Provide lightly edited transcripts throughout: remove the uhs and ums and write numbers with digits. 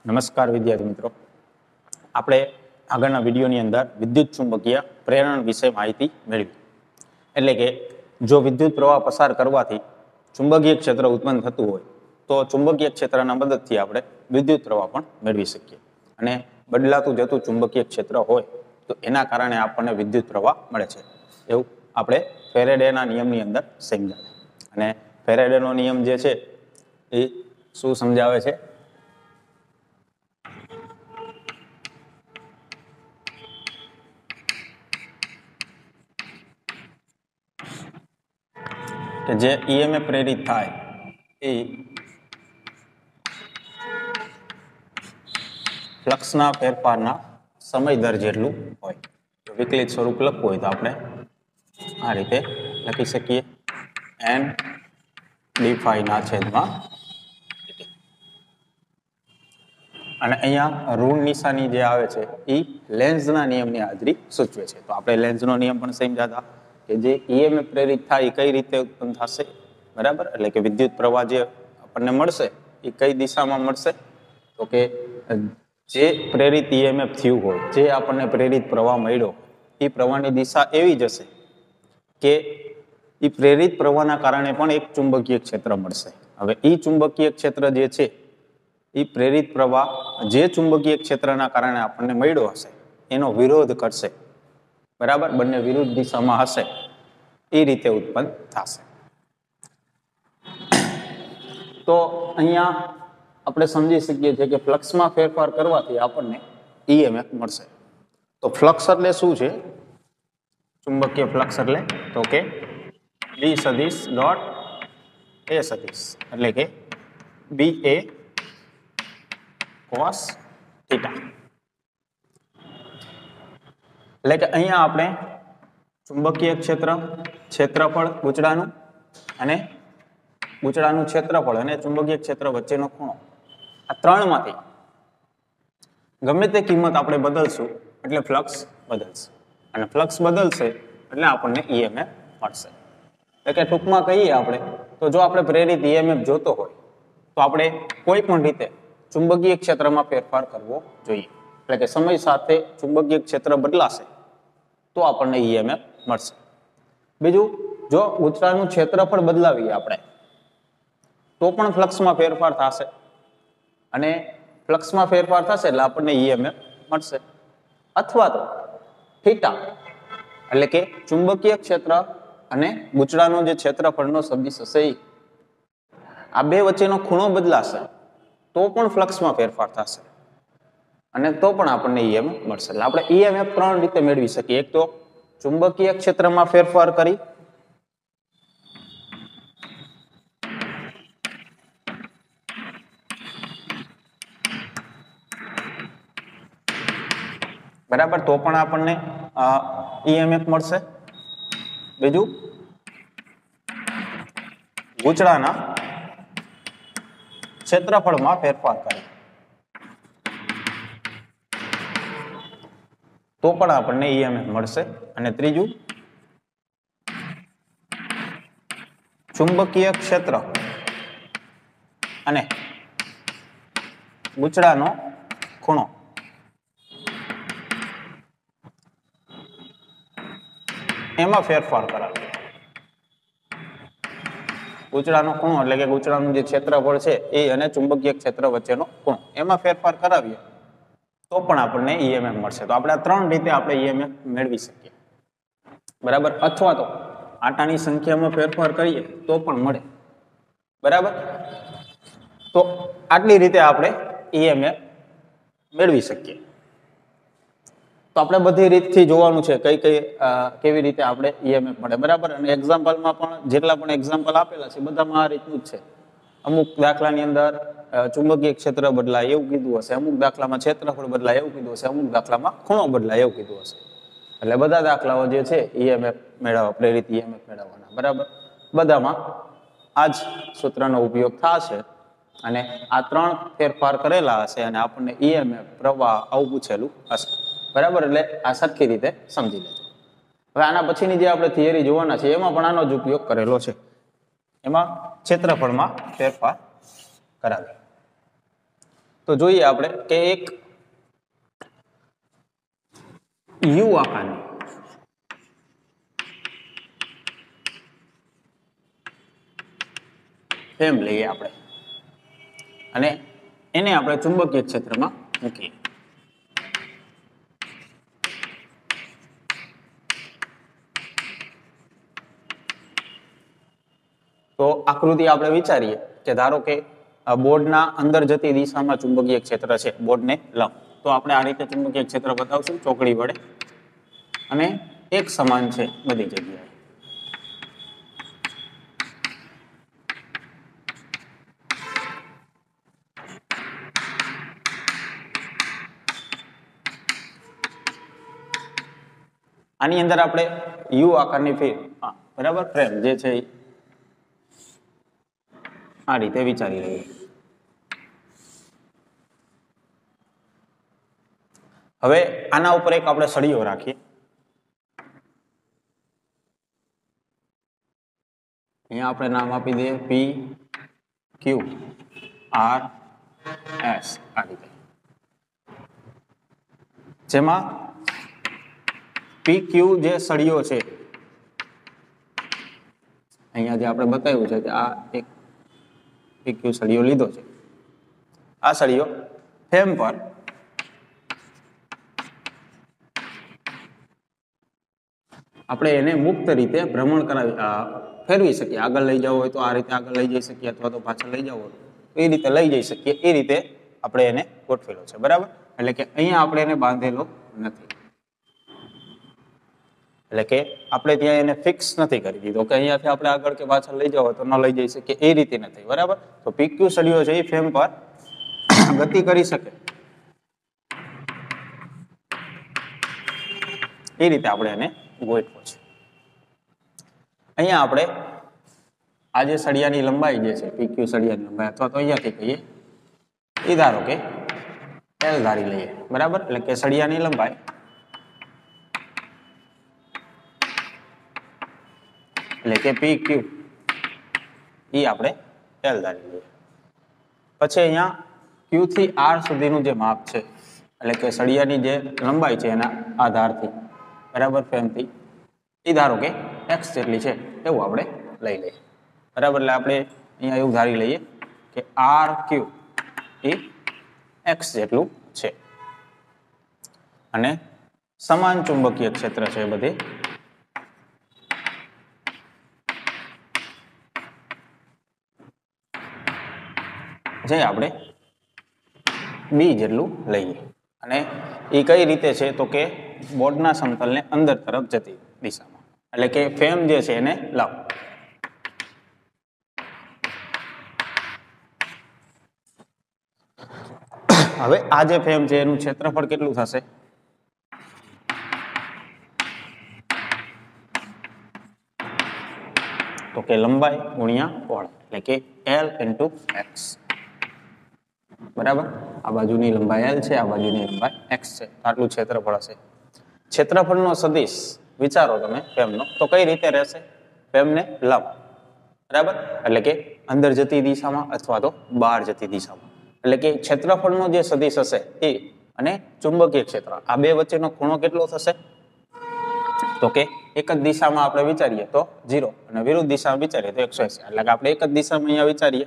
નમસ્કાર વિદ્યાર્થી મિત્રો, આપણે આગળના વિડીયોની અંદર વિદ્યુત ચુંબકીય પ્રેરણ વિશે માહિતી મેળવી. એટલે કે જો વિદ્યુત પ્રવાહ પસાર કરવાથી ચુંબકીય ક્ષેત્ર ઉત્પન્ન થતું હોય તો ચુંબકીય ક્ષેત્રના મદદથી આપણે વિદ્યુત પ્રવાહ પણ મેળવી શકીએ. અને બદલાતું જતું ચુંબકીય ક્ષેત્ર હોય તો એના કારણે આપણને વિદ્યુત પ્રવાહ મળે છે. એવું આપણે ફેરેડેના નિયમની અંદર સમજાવે. અને ફેરેડેનો નિયમ જે છે એ શું સમજાવે છે? કે જે ઈએમએફ પ્રેરિત થાય એ ફ્લક્સના ફેરફારના સમય દર જેટલું હોય. વિકલિત સ્વરૂપ લખવું હોય તો આપણે આ રીતે લખી શકીએ, n d∅ના છેદમાં dt. અને અહીંયા ઋણ નિશાની જે આવે છે એ લેન્ઝના નિયમની હાજરી સૂચવે છે. તો આપણે લેન્ઝનો નિયમ પણ સમજ્યા હતા કે જે ઈએમએફ પ્રેરિત થાય એ કઈ રીતે ઉત્પન્ન થશે, બરાબર? એટલે કે વિદ્યુત પ્રવાહ જે આપણને મળશે એ કઈ દિશામાં મળશે? તો કે જે પ્રેરિત ઈએમએફ થયું હોય, જે આપણને પ્રેરિત પ્રવાહ મળ્યો, એ પ્રવાહની દિશા એવી જશે કે એ પ્રેરિત પ્રવાહના કારણે પણ એક ચુંબકીય ક્ષેત્ર મળશે. હવે એ ચુંબકીય ક્ષેત્ર જે છે એ પ્રેરિત પ્રવાહ જે ચુંબકીય ક્ષેત્રના કારણે આપણને મળ્યો હશે એનો વિરોધ કરશે, બરાબર? બંને વિરુદ્ધ દિશામાં હશે એ રીતે ઉત્પન્ન થશે. તો અહીંયા આપણે સમજી શકીએ છીએ કે ફ્લક્સમાં ફેરફાર કરવાથી આપણને ઈએમએફ મળશે. તો ફ્લક્સ એટલે શું છે? ચુંબકીય ફ્લક્સ એટલે તો કે બી સદિશ ડોટ એ સદિશ, એટલે કે બી એ કોસ થીટા. એટલે કે અહીંયા આપણે ચુંબકીય ક્ષેત્ર, ક્ષેત્રફળ ગૂંચળાનું અને ગૂંચળાનું ક્ષેત્રફળ અને ચુંબકીય ક્ષેત્ર વચ્ચેનો ખૂણો, આ ત્રણમાંથી ગમે તે કિંમત આપણે બદલશું એટલે ફ્લક્સ બદલશે. અને ફ્લક્સ બદલશે એટલે આપણને ઈએમએફ મળશે. એટલે કે ટૂંકમાં કહીએ આપણે તો જો આપણે પ્રેરિત ઈએમએફ જોતો હોય તો આપણે કોઈ પણ રીતે ચુંબકીય ક્ષેત્રમાં ફેરફાર કરવો જોઈએ. એટલે કે સમય સાથે ચુંબકીય ક્ષેત્ર બદલાશે તો આપણને ઈએમએફ મળશે. બીજું, જો ગૂંચળાનું ક્ષેત્રફળ બદલાવીએ આપણે તો પણ ફ્લક્સમાં ફેરફાર થશે. અને ફ્લક્સમાં ફેરફાર થશે એટલે આપણને ઈએમએફ મળશે. અથવા તો થીટા એટલે કે ચુંબકીય ક્ષેત્ર અને ગૂંચળાનું જે ક્ષેત્રફળનો સદિશ હશે આ બે વચ્ચેનો ખૂણો બદલાશે તો પણ ફ્લક્સમાં ફેરફાર થશે અને તો પણ આપણને ઈએમએફ મળશે. એટલે આપણે ઈએમએફ ત્રણ રીતે મેળવી શકીએ. એક તો ચુંબકીય ક્ષેત્રમાં ફેરફાર કરી, બરાબર, તો પણ આપણને ઈએમએફ મળશે. બીજું, ગૂંચળાના ક્ષેત્રફળમાં ફેરફાર કરે તો પણ આપણને ઈએમએફ મળશે. અને ત્રીજું, ચુંબકીય ક્ષેત્ર અને ગૂંચળાનો ખૂણો એમાં ફેરફાર કરાવે. ગૂંચળાનો ખૂણો એટલે કે ગૂંચળાનું જે ક્ષેત્રફળ છે એ અને ચુંબકીય ક્ષેત્ર વચ્ચેનો ખૂણો એમાં ફેરફાર કરાવીએ તો પણ આપણને ઈએમએફ મળશે. તો આપણે આ ત્રણ રીતે આપણે ઈએમએફ મેળવી શકીએ, બરાબર? અથવા તો આટાની સંખ્યામાં ફેરફાર કરીએ તો પણ મળે, બરાબર? તો આટલી રીતે આપણે ઈએમએફ મેળવી શકીએ. તો આપણે બધી રીતથી જોવાનું છે કઈ કઈ કેવી રીતે આપણે ઈએમએફ મળે, બરાબર? અને એક્ઝામ્પલમાં પણ જેટલા પણ એક્ઝામ્પલ આપેલા છે બધામાં આ રીતનું જ છે. અમુક દાખલાની અંદર ચુંબકીય ક્ષેત્ર બદલાય એવું કીધું હશે, અમુક દાખલામાં ક્ષેત્રફળ બદલાય એવું કીધું હશે, અમુક દાખલામાં ખૂણો બદલાય એવું કીધું હશે. એટલે બધા દાખલાઓ જે છે ઈએમએફ મેળવવા, પ્રેરિત ઈએમએફ મેળવવાના, બરાબર? બધામાં આ જ સૂત્રનો ઉપયોગ થશે અને આ ત્રણ ફેરફાર કરેલા હશે અને આપણને ઈએમએફ પ્રવાહ આવું પૂછેલું હશે, બરાબર? એટલે આ સરખી રીતે સમજી લેજો. હવે આના પછીની જે આપણે થિયરી જોવાના છે એમાં પણ આનો જ ઉપયોગ કરેલો છે. એમાં ક્ષેત્રફળમાં ફેરફાર કરાવે. તો જોઈએ આપણે કે એક યુ આકારની ફ્રેમ લઈએ આપણે અને એને આપણે ચુંબકીય ક્ષેત્રમાં મૂકીએ. તો આકૃતિ આપણે વિચારીએ કે ધારો કે બોર્ડના અંદર જતી દિશામાં ચુંબકીય ક્ષેત્ર છે બોર્ડને લંબ, તો આપણે આ રીતે ચુંબકીય ક્ષેત્ર બતાવશું ચોકડી વડે અને એક સમાન છે બધી જગ્યાએ. આની અંદર આપણે યુ આકારની બરાબર ફ્રેમ જે છે આ રીતે વિચારી લઈએ. હવે આના ઉપર એક આપણે સળિયો રાખીએ. અહીંયા આપણે નામ આપી દઈએ પી ક્યુ આર એસ આ રીતે, જેમાં પી ક્યુ જે સળિયો છે અહીંયા જે આપણે બતાવ્યું છે કે આ એક પી ક્યુ સળિયો લીધો છે. આ સળિયો ફ્રેમ પર આપણે એને મુક્ત રીતે ભ્રમણ કરાવી ફેરવી શકીએ. આગળ લઈ જવું હોય તો આ રીતે આગળ લઈ જઈ શકીએ, અથવા તો પાછળ લઈ જવું હોય તો એ રીતે લઈ જઈ શકીએ. એ રીતે આપણે એને ગોઠવેલો છે. બરાબર, એટલે કે અહીંયા આપણે એને બાંધેલો નથી, એટલે કે આપણે ત્યાં એને ફિક્સ નથી કરી દીધો કે અહીંયાથી આપણે આગળ કે પાછળ લઈ જવો તો ન લઈ જઈ શકીએ, એ રીતે નથી. બરાબર, તો પીક્યુ સળિયો છે એ ફ્રેમ પર ગતિ કરી શકે એ રીતે આપણે એને ગોઠવો છે. અહીંયા આપણે આ જે સળિયાની લંબાઈ જે છે પીક્યુ સળિયાની લંબાઈ, અથવા તો અહીંયાથી કહીએ એ ધારો કે એલ ધારી લઈએ. બરાબર, એટલે કે સળિયાની લંબાઈ એટલે કે પી ક્યુ એ આપણે એલ ધારી લઈએ. પછી અહીંયા ક્યુ થી આર સુધીનું જે માપ છે, એટલે કે સળિયાની જે લંબાઈ છે એના આધારથી, બરાબર, ફ્રેમથી એ ધારો કે એક્સ જેટલી છે એવું આપણે લઈ લઈએ. બરાબર, એટલે આપણે અહીંયા એવું ધારી લઈએ કે આર ક્યુ એ એક્સ જેટલું છે અને સમાન ચુંબકીય ક્ષેત્ર છે બધે જે આપણે બી જેટલું લઈએ. અને એ કઈ રીતે છે તો કે બોર્ડના સમતલને અંદર તરફ જતી દિશામાં, એટલે કે ફ્રેમ જે છે એને લંબ. હવે આ જે ફ્રેમ છે એનું ક્ષેત્રફળ કેટલું થશે તો કે લંબાઈ ગુણ્યા પહોળાઈ, એટલે કે L into x. બરાબર, આ બાજુની લંબાઈ L છે, આ બાજુની લંબાઈ x છે, આટલું ક્ષેત્રફળ હશે. ક્ષેત્રફળનો સદિશ વિચારો તમે ફ્રેમનો તો કઈ રીતે રહેશે? ફ્રેમને લંબ, બરાબર, એટલે કે અંદર જતી દિશામાં અથવા તો બહાર જતી દિશામાં. એટલે કે ક્ષેત્રફળનો જે સદિશ હશે એ અને ચુંબકીય ક્ષેત્ર આ બે વચ્ચેનો ખૂણો કેટલો થશે તો કે એક જ દિશામાં આપણે વિચારીએ તો 0 અને વિરુદ્ધ દિશામાં વિચારીએ તો 180. એટલે કે આપણે એક જ દિશામાં અહીંયા વિચારીએ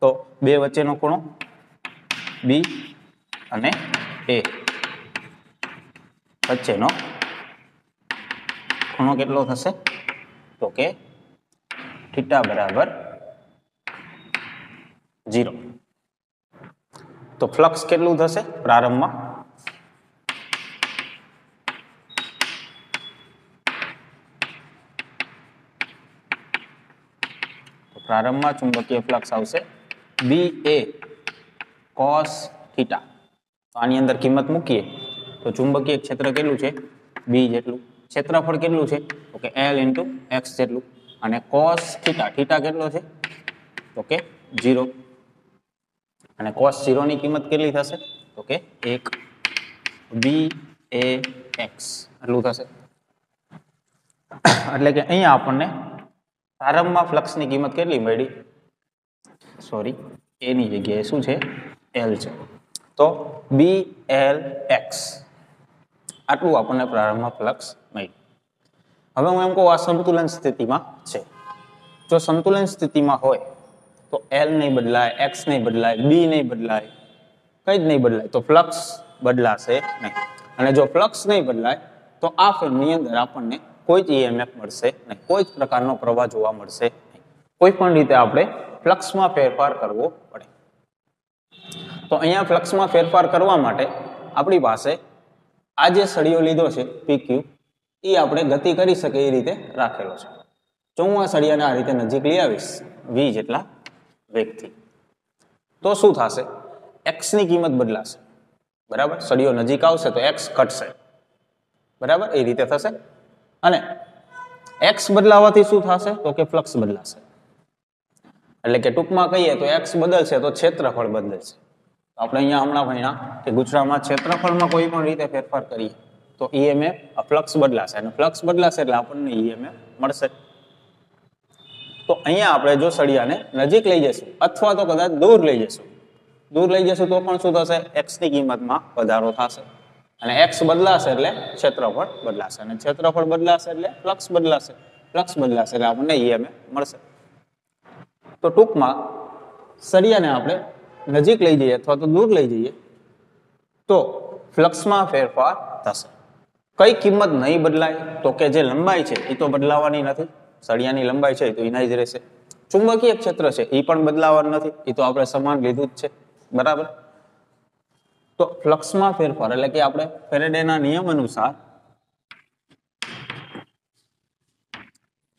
તો બે વચ્ચેનો ખૂણો બી અને એ વચ્ચેનો ખૂણો કેટલો થશે તો કે થીટા બરાબર 0. તો ફ્લક્સ કેટલું થશે પ્રારંભમાં ચુંબકીય ફ્લક્સ આવશે બી એ કોસ થીટા. તો આની અંદર કિંમત મૂકીએ તો ચુંબકીય ક્ષેત્ર કેટલું છે બી જેટલું, ક્ષેત્રફળ કેટલું છે તો કે L into x જેટલું, અને કોસ થીટા, થીટા કેટલો છે તો કે 0, અને કોસ 0 ની કિંમત કેટલી થશે તો કે 1 બી એ એક્સ એટલું થશે. એટલે કે અહીંયા આપણને પ્રારંભમાં ફ્લક્સની કિંમત કેટલી મળી, સોરી એની જગ્યાએ શું છે L છે, તો BLX આટલું આપણને પ્રારંભમાં ફ્લક્સ મળ્યું. હવે હું એમ કહું આ સંતુલન સ્થિતિમાં છે. જો સંતુલન સ્થિતિમાં હોય તો L નહીં બદલાય, X નહીં બદલાય, B નહીં બદલાય, કંઈ જ નહીં બદલાય, તો ફ્લક્સ બદલાશે નહીં. અને જો ફ્લક્સ નહીં બદલાય તો આ ફિલ્મની અંદર આપણને કોઈ જ EMF મળશે નહીં, કોઈ જ પ્રકારનો પ્રવાહ જોવા મળશે નહીં. કોઈ પણ રીતે આપણે ફ્લક્સમાં ફેરફાર કરવો પડે. તો અહીંયા ફ્લક્સમાં ફેરફાર કરવા માટે આપણી પાસે આ જે સળિયો લીધો છે PQ, એ આપણે ગતિ કરી શકે એ રીતે રાખેલો છે. જો હું આ સળિયાને આ રીતે નજીક લઈ આવીશ V જેટલા વેગથી, તો શું થશે? X ની કિંમત બદલાશે. બરાબર, સળિયો નજીક આવશે તો X ઘટશે. બરાબર, એ રીતે થશે. અને X બદલાવાથી શું થશે? તો કે ફ્લક્સ બદલાશે. એટલે કે ટૂંકમાં કહીએ તો X બદલશે તો ક્ષેત્રફળ બદલશે. તો આપણે અહીંયા હમણાં ભણ્યા કે ગુજરાતમાં ક્ષેત્રફળમાં કોઈ પણ રીતે ફેરફાર કરીએ તો EMF ફ્લક્સ બદલાશે, અને ફ્લક્સ બદલાશે એટલે આપણને EMF મળશે. તો અહીંયા આપણે જો સળિયાને નજીક લઈ જઈશું અથવા તો કદાચ દૂર લઈ જઈશું તો પણ શું થશે? X ની કિંમતમાં વધારો થશે, અને X બદલાશે એટલે ક્ષેત્રફળ બદલાશે, અને ક્ષેત્રફળ બદલાશે એટલે ફ્લક્સ બદલાશે, ફ્લક્સ બદલાશે એટલે આપણને EMF મળશે. તો ટૂંકમાં સળિયાને આપણે નજીક લઈ જઈએ અથવા તો દૂર લઈ જઈએ તો ફ્લક્સમાં ફેરફાર થશે. કઈ કિંમત નહીં બદલાય? તો કે જે લંબાઈ છે એ તો બદલાવાની નથી, સળિયાની લંબાઈ છે એ તો એના જ રહેશે. ચુંબકીય ક્ષેત્ર છે એ પણ બદલાવાનું નથી, એ તો આપણે સમાન લીધું જ છે. બરાબર, તો ફ્લક્સમાં ફેરફાર એટલે કે આપણે ફેરેડેના નિયમ અનુસાર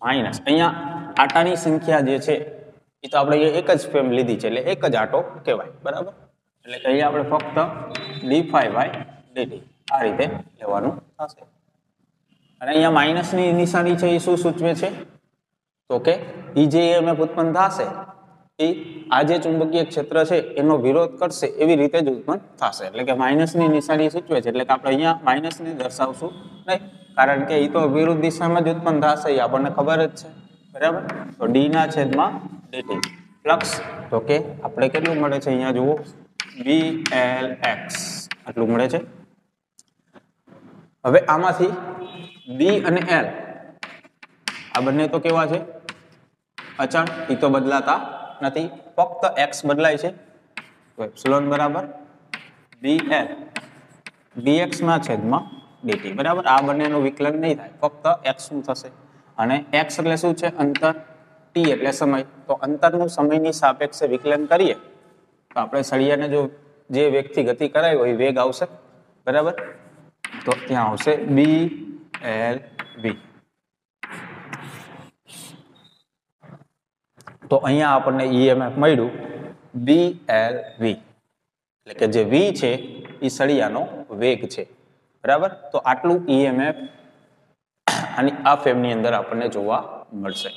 માઇનસ, અહીંયા આટાની સંખ્યા જે છે એ તો આપણે એક જ ફ્રેમ લીધી છે એટલે એક જ આટો કહેવાય. બરાબર, એટલે કે અહીંયા આપણે ફક્ત d∅dt આ રીતે લેવાનું થશે. અને અહીંયા માઇનસની નિશાની છે એ શું સૂચવે છે? તો કે એ જે EMF ઉત્પન્ન થશે એ આ જે ચુંબકીય ક્ષેત્ર છે એનો વિરોધ કરશે એવી રીતે જ ઉત્પન્ન થશે. એટલે કે માઇનસની નિશાની સૂચવે છે, એટલે કે આપણે અહીંયા માઇનસને દર્શાવશું નહીં, કારણ કે એ તો વિરુદ્ધ દિશામાં જ ઉત્પન્ન થશે, એ આપણને ખબર જ છે. બરાબર, તો d/dt ફ્લક્સ તો કે આપણે કેટલું મળે છે? અહીંયા જુઓ BLX આટલું મળે છે. હવે આમાંથી B અને L આ બંને તો કેવા છે? અચળ, એ તો બદલાતા નથી, ફક્ત X બદલાય છે. તો એપ્સિલોન બરાબર BL dx ના છેદમાં dt. બરાબર, આ બંનેનું વિકલન નહીં થાય, ફક્ત X નું થશે. અને X એટલે શું છે? અંતર, T એટલે સમય. તો અંતરનું સમયની સાપેક્ષે વિકલન કરીએ તો આપણે સળિયાને જો જે વેગથી ગતિ કરાવી હોય એ વેગ આવશે. બરાબર, તો ત્યાં આવશે BLV. તો અહીંયા આપણને EMF મળ્યું BLV, એટલે કે જે V છે એ સળિયાનો વેગ છે. બરાબર, તો આટલું EMF અને આ ફ્રેમની અંદર આપણને જોવા મળશે.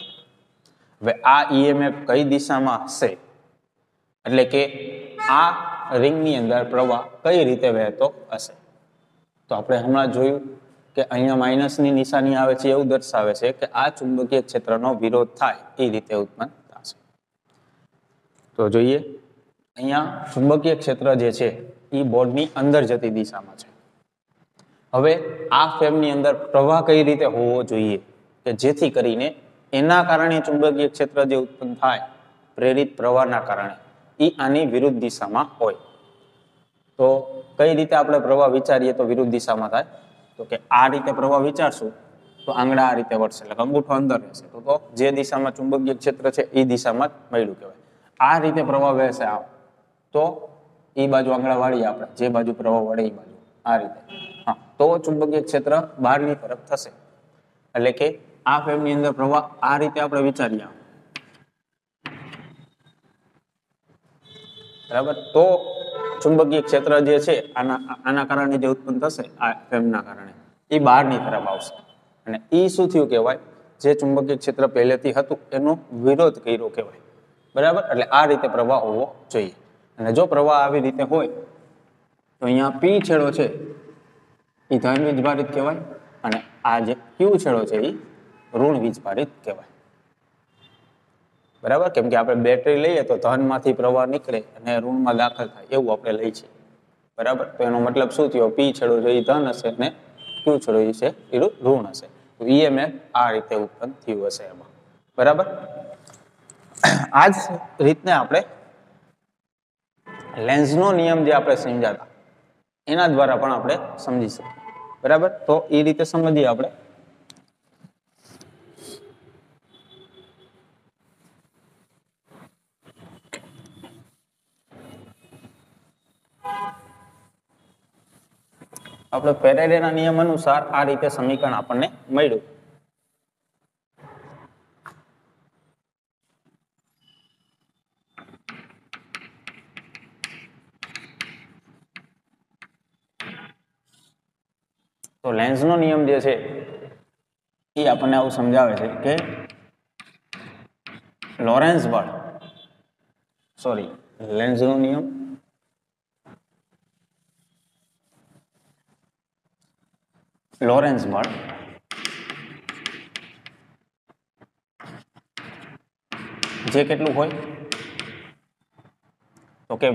હવે આ EMF કઈ દિશામાં હશે? એટલે કે આ રિંગની અંદર પ્રવાહ કઈ રીતે વહેતો હશે? તો આપણે હમણાં જોયું કે અહીંયા માઇનસની નિશાની આવે છે, એવું દર્શાવે છે કે આ ચુંબકીય ક્ષેત્રનો વિરોધ થાય એ રીતે ઉત્પન્ન થશે. તો જોઈએ, અહીંયા ચુંબકીય ક્ષેત્ર જે છે એ બોર્ડની અંદર જતી દિશામાં છે. હવે આ ફ્રેમની અંદર પ્રવાહ કઈ રીતે હોવો જોઈએ કે જેથી કરીને એના કારણે ચુંબકીય ક્ષેત્ર જે ઉત્પન્ન થાય પ્રેરિત પ્રવાહના કારણે એ આની વિરુદ્ધ દિશામાં હોય. તો કઈ રીતે આપણે પ્રવાહ વિચારીએ તો વિરુદ્ધ દિશામાં થાય? તો કે આ રીતે પ્રવાહ વિચારશું તો આંગળા આ રીતે વળશે, એટલે અંગૂઠો અંદર રહેશે, તો જે દિશામાં ચુંબકીય ક્ષેત્ર છે એ દિશામાં જ મળ્યું કહેવાય. આ રીતે પ્રવાહ વહેશે આમ, તો એ બાજુ આંગળા વાળીએ આપણે, જે બાજુ પ્રવાહ વળે એ બાજુ આ રીતે, હા, તો ચુંબકીય ક્ષેત્ર બહારની તરફ થશે. એટલે કે આ ફ્રેમની અંદર પ્રવાહ આ રીતે આપણે વિચારીએ, બરાબર, તો ચુંબકીય ક્ષેત્ર જે છે આના કારણે જે ઉત્પન્ન થશે આ ફ્રેમના કારણે એ બહારની તરફ આવશે. અને એ શું થયું કહેવાય? જે ચુંબકીય ક્ષેત્ર પહેલેથી હતું એનો વિરોધ કર્યો કહેવાય. બરાબર, એટલે આ રીતે પ્રવાહ હોવો જોઈએ. અને જો પ્રવાહ આવી રીતે હોય તો અહીંયા P છેડો છે એ ધન વીજભારિત કહેવાય, અને આ જે Q છેડો છે એ ઋણ વીજભારિત કહેવાય. બરાબર, કેમ કે આપણે બેટરી લઈએ તો ધનમાંથી પ્રવાહ નીકળે અને ઋણમાં દાખલ થાય એવું આપણે લઈએ છીએ. બરાબર. તો એનો મતલબ શું થયો? પી છેડો છે એ ધન હશે અને ક્યુ છેડો એ છે એ ઋણ હશે. તો ઈએમએફ આ રીતે ઉત્પન્ન થયું હશે એમાં. બરાબર. આ જ રીતને આપણે લેન્ઝનો નિયમ જે આપણે સમજાતા એના દ્વારા પણ આપણે સમજી શકીએ. બરાબર. તો એ રીતે સમજીએ આપણે. આપણે ફેરાડેના નિયમ અનુસાર આ રીતે સમીકરણ આપણને મળ્યું. તો લેન્ઝનો નિયમ જે છે એ આપણને આવું સમજાવે છે કે લોરેન્ઝ બળ લેન્ઝનો નિયમ લોરેન્ઝ બળ જે કેટલું હોય તો કે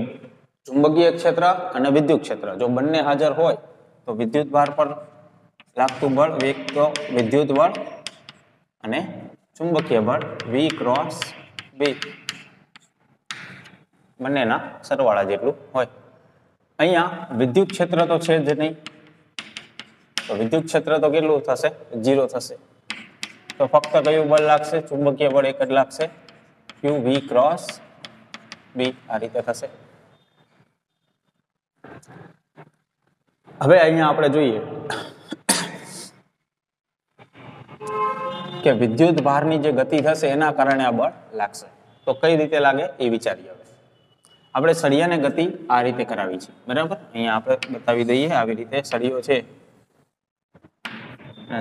ચુંબકીય ક્ષેત્ર અને વિદ્યુત ક્ષેત્ર જો બંને હાજર હોય તો વિદ્યુત ભાર પર લાગતું બળ વેગ તો વિદ્યુત બળ અને ચુંબકીય બળ V ક્રોસ B બંનેના સરવાળા જેટલું હોય. અહીંયા વિદ્યુત ક્ષેત્ર તો છે જ નહીં, તો વિદ્યુત ક્ષેત્ર તો કેટલું થશે? 0 થશે. તો ફક્ત કયું બળ લાગશે? ચુંબકીય બળ એક જ લાગશે, Q V ક્રોસ B આ રીતે થશે. હવે અહીંયા આપણે જોઈએ કે વિદ્યુત ભારની જે ગતિ થશે એના કારણે આ બળ લાગશે. તો કઈ રીતે લાગે એ વિચારીએ. હવે આપણે સળિયાને ગતિ આ રીતે કરાવી છે. બરાબર. અહીંયા આપણે બતાવી દઈએ આવી રીતે સળિયો છે.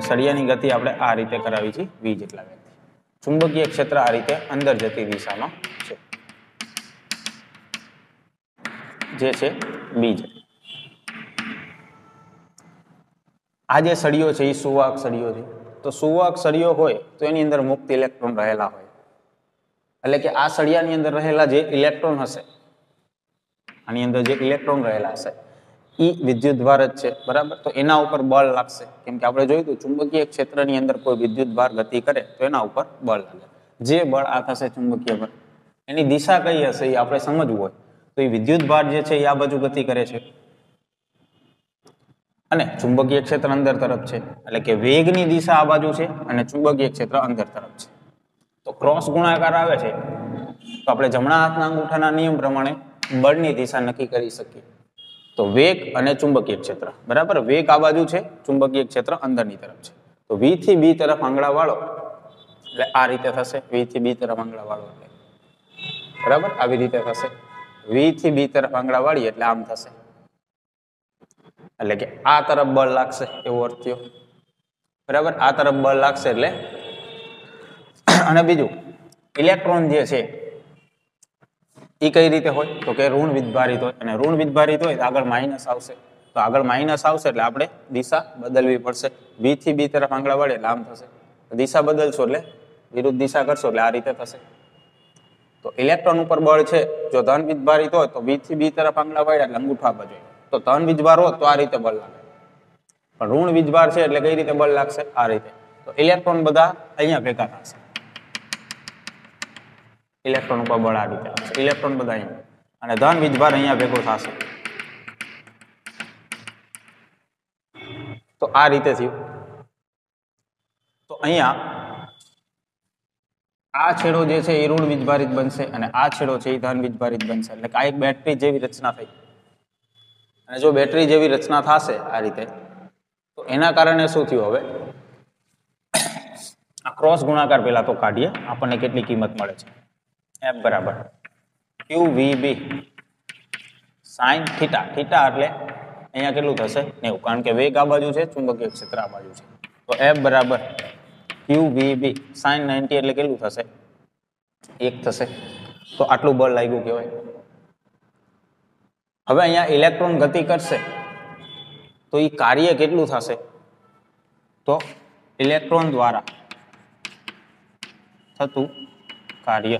સળિયાની ગતિ આપણે આ રીતે કરાવી છે V જેટલા વેગથી. ચુંબકીય ક્ષેત્ર આ રીતે અંદર જતી દિશામાં છે જે છે B છે. આ જે સળિયો છે એ સુવાહક સળિયો છે. તો સુવાહક સળિયો હોય તો એની અંદર મુક્ત ઇલેક્ટ્રોન રહેલા હોય. એટલે કે આ સળિયાની અંદર રહેલા જે ઇલેક્ટ્રોન હશે, આની અંદર જે ઇલેક્ટ્રોન રહેલા હશે એ વિદ્યુત ભાર જ છે. બરાબર. તો એના ઉપર બળ લાગશે. કેમ કે આપણે જોયું હતું ચુંબકીય ક્ષેત્રની અંદર કોઈ વિદ્યુત ભાર ગતિ કરે તો એના ઉપર બળ લાગે. જે બળ આ થશે ચુંબકીય બળ, એની દિશા કઈ હશે એ આપણે સમજવું હોય તો એ વિદ્યુત ભાર જે છે એ આ બાજુ ગતિ કરે છે અને ચુંબકીય ક્ષેત્ર અંદર તરફ છે. એટલે કે વેગની દિશા આ બાજુ છે અને ચુંબકીય ક્ષેત્ર અંદર તરફ છે. તો ક્રોસ ગુણાકાર આવે છે તો આપણે જમણા હાથના અંગૂઠાના નિયમ પ્રમાણે બળની દિશા નક્કી કરી શકીએ. તો વેગ અને ચુંબકીય ક્ષેત્ર. બરાબર. વેગ આ બાજુ છે, ચુંબકીય ક્ષેત્ર અંદરની તરફ છે. તો V થી B તરફ આંગળા વાળો એટલે આ રીતે થશે. V થી B તરફ આંગળા વાળો એટલે બરાબર આવી રીતે થશે. V થી B તરફ આંગળા વાળીએ એટલે આમ થશે. એટલે કે આ તરફ બળ લાગશે એવો અર્થ થયો. બરાબર. આ તરફ બળ લાગશે એટલે અને બીજું ઇલેક્ટ્રોન જે છે એ કઈ રીતે હોય તો કે ઋણ વિદ્યુતભારિત હોય અને ઋણ વિદ્યુતભારિત હોય તો આગળ માઇનસ આવશે. તો આગળ માઇનસ આવશે એટલે આપણે દિશા બદલવી પડશે. V થી B તરફ આંગળા વળે એટલે આમ થશે. દિશા બદલશો એટલે વિરુદ્ધ દિશા કરશો એટલે આ રીતે થશે. તો ઇલેક્ટ્રોન ઉપર બળ છે જો ધન વિદ્યુતભારિત હોય તો V થી B તરફ આંગળા વળ્યા એટલે અંગૂઠો આપવા જોઈએ. તો ધન વીજભાર હોત તો આ રીતે બળ લાગે, પણ ઋણ વીજભાર છે એટલે કઈ રીતે બળ લાગશે? આ રીતે. તો ઇલેક્ટ્રોન બધા અહીંયા ભેગા થશે. ઇલેક્ટ્રોન ઉપર બળ આ રીતે આવશે. ઇલેક્ટ્રોન બધા અહીંયા અને ધન વીજભાર અહીંયા ભેગો થશે. તો આ રીતે થયું. તો અહીંયા આ છેડો જે છે એ ઋણ વીજભારિત બનશે અને આ છેડો છે એ ધન વીજભારિત બનશે. એટલે કે આ એક બેટરી જેવી રચના થઈ. અને જો બેટરી જેવી રચના થશે આ રીતે તો એના કારણે શું થયું? હવે આ ક્રોસ ગુણાકાર પહેલા તો કાઢીએ. આપણને કેટલી કિંમત મળે છે? F બરાબર QVB sin થીટા. થીટા એટલે અહીંયા કેટલું થશે? 90. કારણ કે વેગ આ બાજુ છે, ચુંબકીય ક્ષેત્ર આ બાજુ છે. તો F બરાબર QVB sin 90 એટલે કેટલું થશે? 1 થશે. તો આટલું બળ લાગ્યું કહેવાય. હવે અહીંયા ઇલેક્ટ્રોન ગતિ કરશે તો એ કાર્ય કેટલું થશે? તો ઇલેક્ટ્રોન દ્વારા થતું કાર્ય.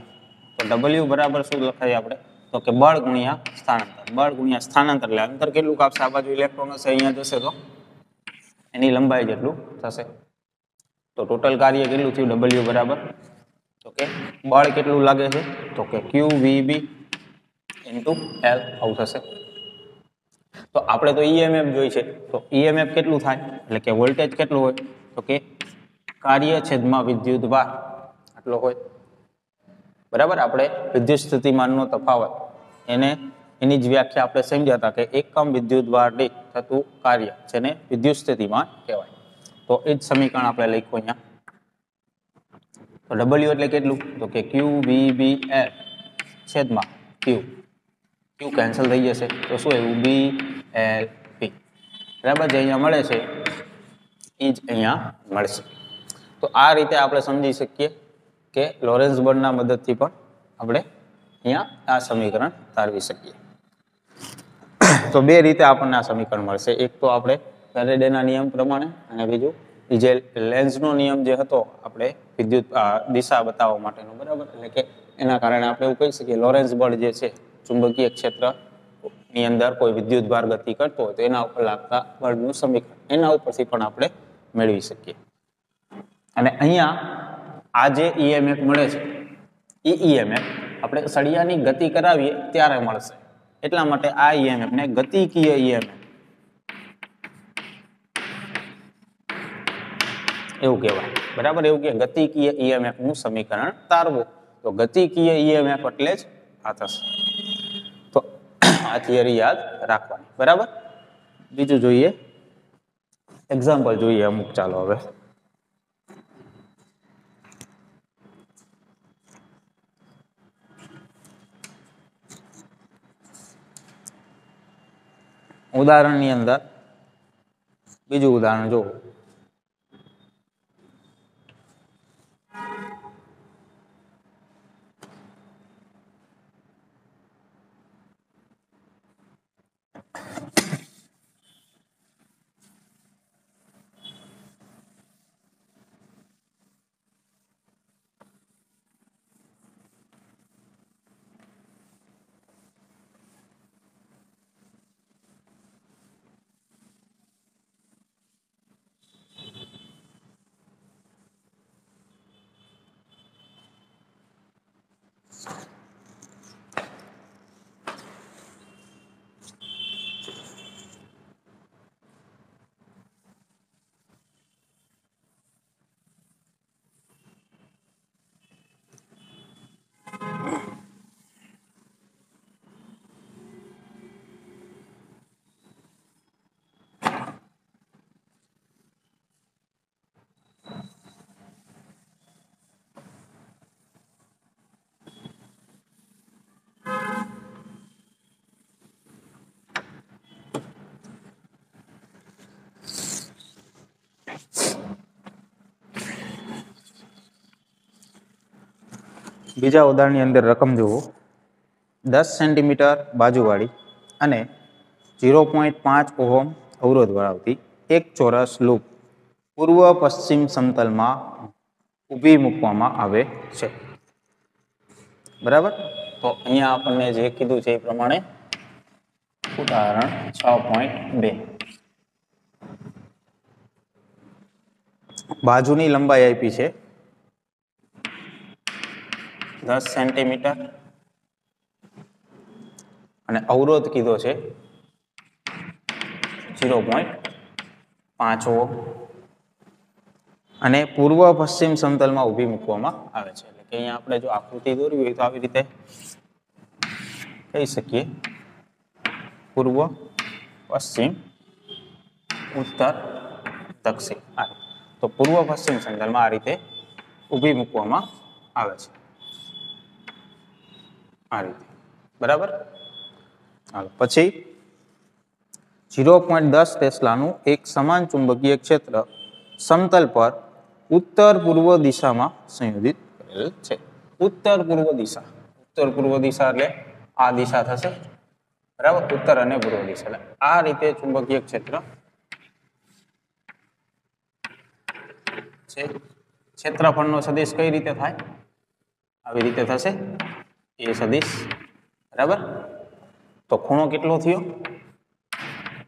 તો W બરાબર શું લખાય આપણે? તો કે બળ ગુણ્યા સ્થાનાંતર, બળ ગુણ્યા સ્થાનાંતર એટલે અંતર કેટલું કાપશે, આ બાજુ ઇલેક્ટ્રોન હશે અહીંયા જશે તો એની લંબાઈ જેટલું થશે. તો ટોટલ કાર્ય કેટલું થયું, W બરાબર તો કે બળ કેટલું લાગે છે તો કે QVB * L આવું થશે. તો આપણે તો EMF જોઈ છે, તો EMF કેટલું થાય એટલે કે વોલ્ટેજ કેટલું હોય તો કે કાર્ય છેદમાં વિદ્યુતભાર આટલો હોય. બરાબર, આપણે વિદ્યુત સ્થિતિમાનનો તફાવત એની જ વ્યાખ્યા આપણે સમજ્યા હતા કે એકમ વિદ્યુતભાર દીઠ થતું કાર્ય જેને વિદ્યુત સ્થિતિમાન કહેવાય. તો એ જ સમીકરણ આપણે લખ્યું અહીંયા. તો W એટલે કેટલું તો કે QVBL છેદમાં Q કેન્સલ થઈ જશે તો શું આવ્યું BLP. બરાબર, જે અહીંયા મળે છે એ જ અહીંયા મળશે. તો આ રીતે આપણે સમજી શકીએ કે લોરેન્ઝ બળના મદદથી પણ આપણે અહીંયા આ સમીકરણ તારવી શકીએ. તો બે રીતે આપણને આ સમીકરણ મળશે. એક તો આપણે ફેરેડેના નિયમ પ્રમાણે અને બીજું જે લેન્ઝનો નિયમ જે હતો આપણે વિદ્યુત દિશા બતાવવા માટેનો, બરાબર, એટલે કે એના કારણે આપણે એવું કહી શકીએ લોરેન્ઝ બળ જે છે ચુંબકીય ક્ષેત્રની અંદર કોઈ વિદ્યુત ભાર ગતિ કરતો હોય તો એના ઉપર લાગતા બળનું સમીકરણ એના ઉપરથી પણ આપણે મેળવી શકીએ. અને અહીંયા આ જે EMF મળે છે એ EMF આપણે સળિયાની ગતિ કરાવીએ ત્યારે મળશે. એટલા માટે આ EMF ને ગતિકીય EMF એવું કહેવાય. બરાબર, એવું કે ગતિકીય EMF નું સમીકરણ તારવું. તો ગતિકીય EMF એટલે જ આ થશે. તો આ થિયરી યાદ રાખવાની. બરાબર, બીજું જોઈએ એક્ઝામ્પલ જોઈએ અમુક. ચાલો હવે ઉદાહરણની અંદર બીજું ઉદાહરણ જો બીજા ઉદાહરણની અંદર રકમ જુઓ. 10 સેન્ટીમીટર બાજુવાળી અને 0.5 ઓહમ અવરોધ ધરાવતી એક ચોરસ લૂપ પૂર્વ પશ્ચિમ સમતલમાં ઊભી મૂકવામાં આવે છે. બરાબર, તો અહીંયા આપણને જે કીધું છે એ પ્રમાણે ઉદાહરણ 6.2 બાજુની લંબાઈ આપી છે 10 સેન્ટીમીટર અને અવરોધ કીધો છે 0.5 ઓહમ અને પૂર્વ પશ્ચિમ સમતલમાં ઊભી મૂકવામાં આવે છે. એટલે કે અહીંયા આપણે જો આકૃતિ દોરવી હોય તો આવી રીતે કહી શકીએ પૂર્વ પશ્ચિમ ઉત્તર દક્ષિણ. તો પૂર્વ પશ્ચિમ સમતલમાં આ રીતે ઊભી મૂકવામાં આવે છે આ રીતે. બરાબર, હાલો પછી 0.10 ટેસ્લાનું એક સમાન ચુંબકીય ક્ષેત્ર સમતલ પર ઉત્તર પૂર્વ દિશામાં સંયોજિત કરેલ છે. ઉત્તર પૂર્વ દિશા એટલે આ દિશા થશે. બરાબર, ઉત્તર અને પૂર્વ દિશા એટલે આ રીતે ચુંબકીય ક્ષેત્ર છે. ક્ષેત્રફળનો સદિશ કઈ રીતે થાય, આવી રીતે થશે એ સદિશ. બરાબર, તો તો ખૂણો કેટલો થયો?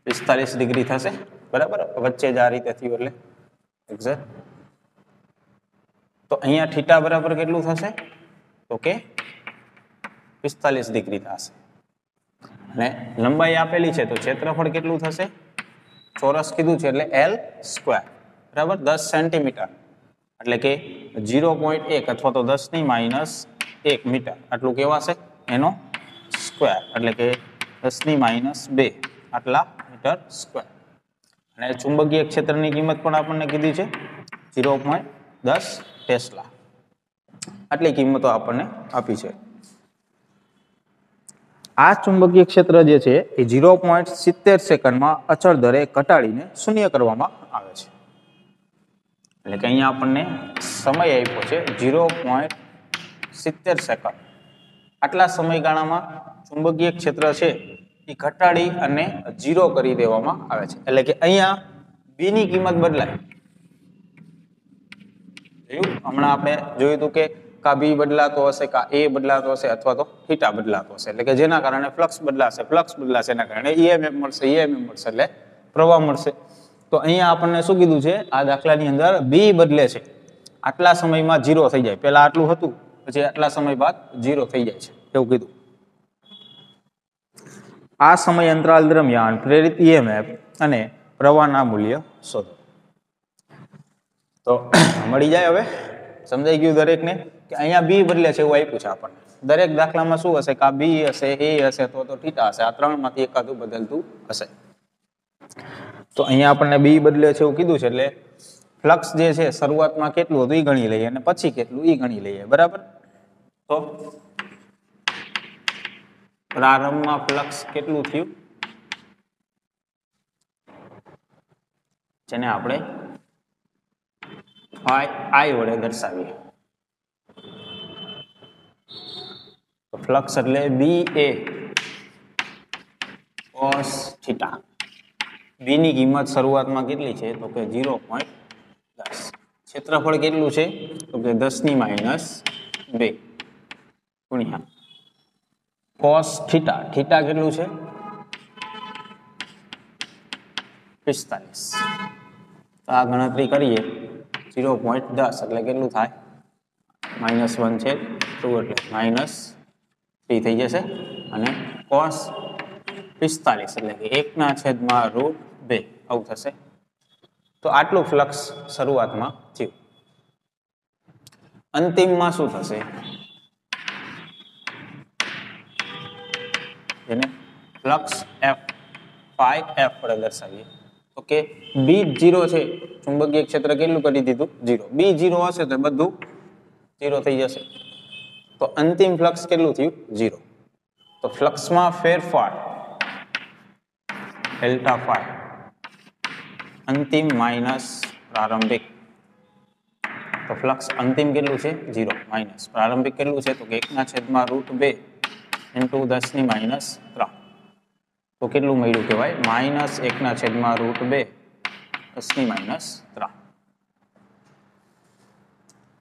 45 ડિગ્રી થશે, બરાબર. વચ્ચે જ આ રીતે થયું એટલે એક્ઝેક્ટ. તો અહીંયા થીટા બરાબર કેટલું થશે? તો કે 45 ડિગ્રી થશે. અને લંબાઈ આપેલી છે તો ક્ષેત્રફળ કેટલું થશે? ચોરસ કીધું છે એટલે L સ્ક્વેર, બરાબર. 10 સેન્ટીમીટર એટલે કે 0.1 અથવા તો 10⁻1 મીટર આટલું કેવાશે એનો સ્ક્વેર, એટલે કે 10⁻2 આટલા મીટર સ્ક્વેર. અને ચુંબકીય ક્ષેત્રની કિંમત પણ આપણને કીધી છે 0.10 ટેસ્લા. આટલી કિંમતો આપણને આપી છે. આ ચુંબકીય ક્ષેત્ર જે છે એ 0.70 સેકન્ડમાં અચળ દરે ઘટાડીને શૂન્ય કરવામાં આવે છે. એટલે કે અહીંયા આપણને સમય આપ્યો છે 0.70 સેકન્ડ. આટલા સમયગાળામાં ચુંબકીય ક્ષેત્ર છે એ ઘટાડી અને 0 કરી દેવામાં આવે છે. એટલે કે અહીંયા બી ની કિંમત બદલાય. હમણાં આપણે જોયું હતું કે કા બી બદલાતો હશે, કા એ બદલાતો હશે, અથવા તો થીટા બદલાતો હશે. એટલે કે જેના કારણે ફ્લક્સ બદલાશે, એના કારણે ઈએમએફ મળશે, એટલે પ્રવાહ મળશે. તો અહીંયા આપણને શું કીધું છે? આ દાખલાની અંદર બી બદલે છે. આટલા સમયમાં 0 થઈ જાય. પહેલા આટલું હતું, પછી આટલા સમય બાદ 0 થઈ જાય છે, એવું કીધું. આ સમય અંતરાલ દરમિયાન પ્રેરિત ઈએમએફ અને પ્રવાહના મૂલ્ય શોધો. તો મળી જાય. હવે સમજાઈ ગયું દરેકને કે અહીંયા બી બદલે છે એવું આપ્યું છે આપણને. દરેક દાખલામાં શું હશે? કા બી હશે, એ હશે, તો થીટા હશે. આ ત્રણમાંથી એકાદું બદલતું હશે. તો અહીંયા આપણને બી બદલે છે એવું કીધું છે એટલે ફ્લક્સ જે છે શરૂઆતમાં કેટલું હતું એ ગણી લઈએ અને પછી કેટલું એ ગણી લઈએ, બરાબર. તો પ્રારંભમાં ફ્લક્સ કેટલું થયું, જેને આપણે I વડે દર્શાવીએ. તો ફ્લક્સ એટલે બી એ cos થીટા. બી ની કિંમત શરૂઆતમાં કેટલી છે? તો કે 0.10. ક્ષેત્રફળ કેટલું છે? તો કે 10⁻2 ગુણ્યા cos થીટા. થીટા કેટલું છે? 45. તો આ ગણતરી કરીએ 0.10 એટલે કેટલું થાય? -1 છે 2 એટલે -3 થઈ જશે. અને cos 45 એટલે કે 1/√2 આવું થશે. તો આટલું ફ્લક્સ શરૂઆતમાં થયું. અંતિમમાં શું થશે? જેને ફ્લક્સ F વડે દર્શાવીએ. તો કે બી 0 છે, ચુંબકીય ક્ષેત્ર કેટલું કરી દીધું? 0. બી 0 હશે તો બધું 0 થઈ જશે. તો અંતિમ ફ્લક્સ કેટલું થયું? 0. તો ફ્લક્સમાં ફેરફાર ડેલ્ટા ફાઈ અંતિમ માઇનસ પ્રારંભિક. તો ફ્લક્સ અંતિમ કેટલું છે? 0 માઇનસ પ્રારંભિક કેટલું છે? તો કે 1/√2 ઇન્ટુ 10⁻3. તો કેટલું મળ્યું કહેવાય? -1/√2 10⁻3.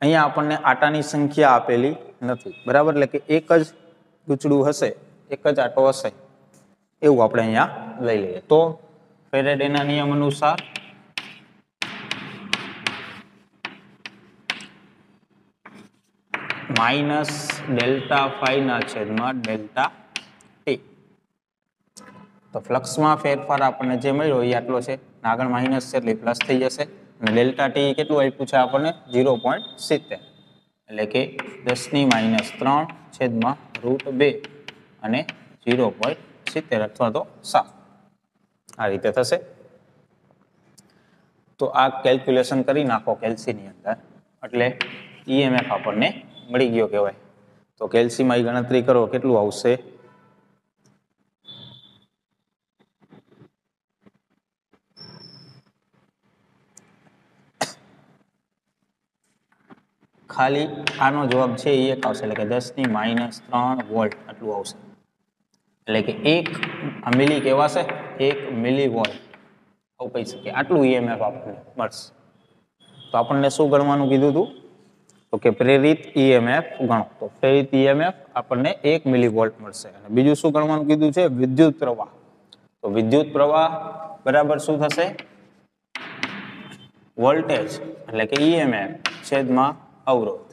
અહીંયા આપણને આટાની સંખ્યા આપેલી નથી, બરાબર. એટલે કે એક જ ગૂંચળું હશે, એક જ આટો હશે એવું આપણે અહીંયા લઈ લઈએ. તો ફેરેડેના નિયમ અનુસાર -ΔΦ/ΔT. તો ફ્લક્સમાં ફેરફાર આપણને જે મળ્યો એ આટલો છે, આગળ માઇનસ છે એટલે પ્લસ થઈ જશે. અને ડેલ્ટા ટી કેટલું આપ્યું છે આપણને? 0.70 એટલે કે 10⁻3/√2 અને 0.70 અથવા તો 7 આ રીતે થશે. તો આ કેલ્ક્યુલેશન કરી નાખો કેલ્સીની અંદર એટલે ઈએમએફ આપણને મળી ગયો કહેવાય. તો કેલ્સીમાં ગણતરી કરો કેટલું આવશે? ખાલી આનો જવાબ છે એ એક આવશે, એટલે કે 10⁻3 વોલ્ટ આટલું આવશે. એટલે કે 1 મિલી કહેવાશે, 1 મિલી વોલ્ટ આવું કહી શકીએ. આટલું ઈએમએફ આપણને મળશે. તો આપણને શું ગણવાનું કીધું હતું? તો કે પ્રેરિત ઈએમએફ ગણો. તો પ્રેરિત ઈએમએફ આપણને 1 મિલીવોલ્ટ મળશે. અને બીજું શું ગણવાનું કીધું છે? વિદ્યુત પ્રવાહ. તો વિદ્યુત પ્રવાહ બરાબર શું થશે? વોલ્ટેજ એટલે કે ઈએમએફ છેદમાં અવરોધ.